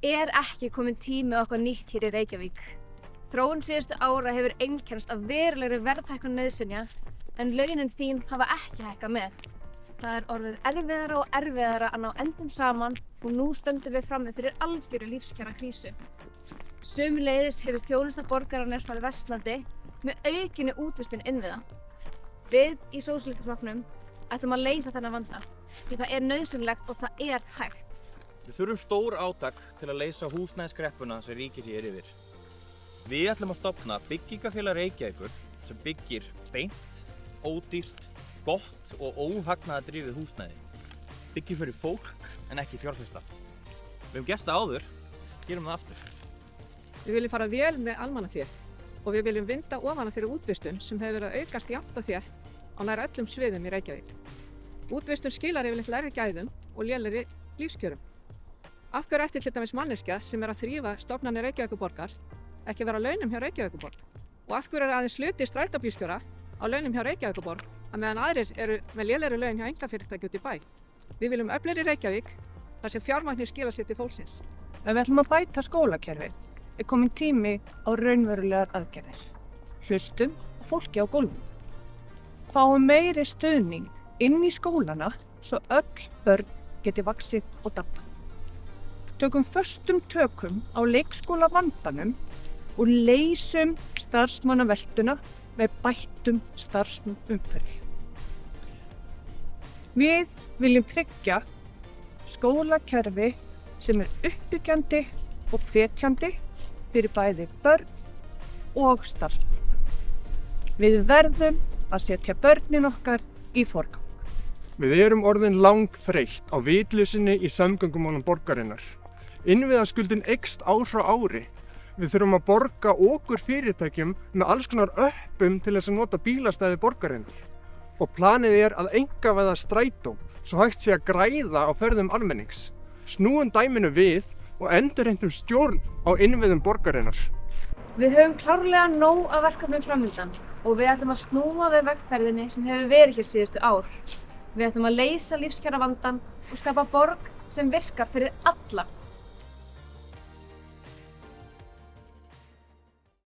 ekki kominn tími á okkar nýtt hér í Reykjavík? Þróun síðustu ára hefur einkennst af verulegri verðhækkun nauðsynja en launin þín hafa ekki hækkað með. Það er orðið erfiðara og erfiðara að ná endum saman og nú stöndum við frammi fyrir algjöru lífskjara krísu. Sömuleiðis hefur þjónusta borgarinnar farið versnandi með aukinni útvistun innviða. Við í Sósíalistaflokknum ætlum að leysa þennan vanda því það er nauðsynlegt og það er hægt. Við þurfum stór átak til að leysa húsnæðiskreppuna sem ríkir hér yfir. Við ætlum að stofna byggingafélag Reykjavíkur sem byggir beint, ódýrt, gott og óhagnaðardrifið húsnæði. Byggir fyrir fólk en ekki fjárfesta. Við höfum gert það áður, gerum það aftur. Við viljum fara vel með almannafé og við viljum vinda ofan af þeirri útvistun sem hefur verið að aukast jafnt og þétt á nær öllum sviðum í Reykjavík. Útvistun skilar yfirleitt lægri gæðum og lélegri lífskjörum. Af hverju ætti til dæmis manneskja sem er að þrífa stofnanir Reykjavíkurborgar ekki vera á launum hjá Reykjavíkurborg? Og af hverju er aðeins hluti strætóbílstjóra á launum hjá Reykjavíkurborg að meðan aðrir eru með lélegri laun hjá einkafyrirtæki úti í bæ? Við viljum öflugri Reykjavík þar sem fjármagnið skilar sér til fólksins. Ef við ætlum að bæta skólakerfið er kominn tími á raunverulegar aðgerðir. Hlustum á fólki á gólfinu. Fáum meiri stuðning inn í skólana svo öll börn geti vaxið og dafnað. Tökum föstum tökum á leikskólavandanum og leysum starfsmannaveltuna með bættum starfsumhverfi. Við viljum tryggja skólakerfi sem er uppbyggjandi og hvetjandi fyrir bæði börn og starfsfólk. Við verðum að setja börnin okkar í forgang. Við erum orðin langþreytt á vitleysunni í samgöngumálum borgarinnar. Innviðaskuldin eykst ár frá ári. Við þurfum að borga okkur fyrirtækjum með alls konar öppum til þess að nota bílastæði borgarinnar. Og planið er að einkavæða strætó svo hægt sé að græða á ferðum almennings. Snúum dæminu við og endurheimtum stjórn á innviðum borgarinnar. Við höfum klárlega nóg af verkefnum framundan og við ætlum að snúa við vegferðinni sem hefur verið hér síðustu ár. Við ætlum að leysa lífskjaravandann og skapa borg sem virkar fyrir alla.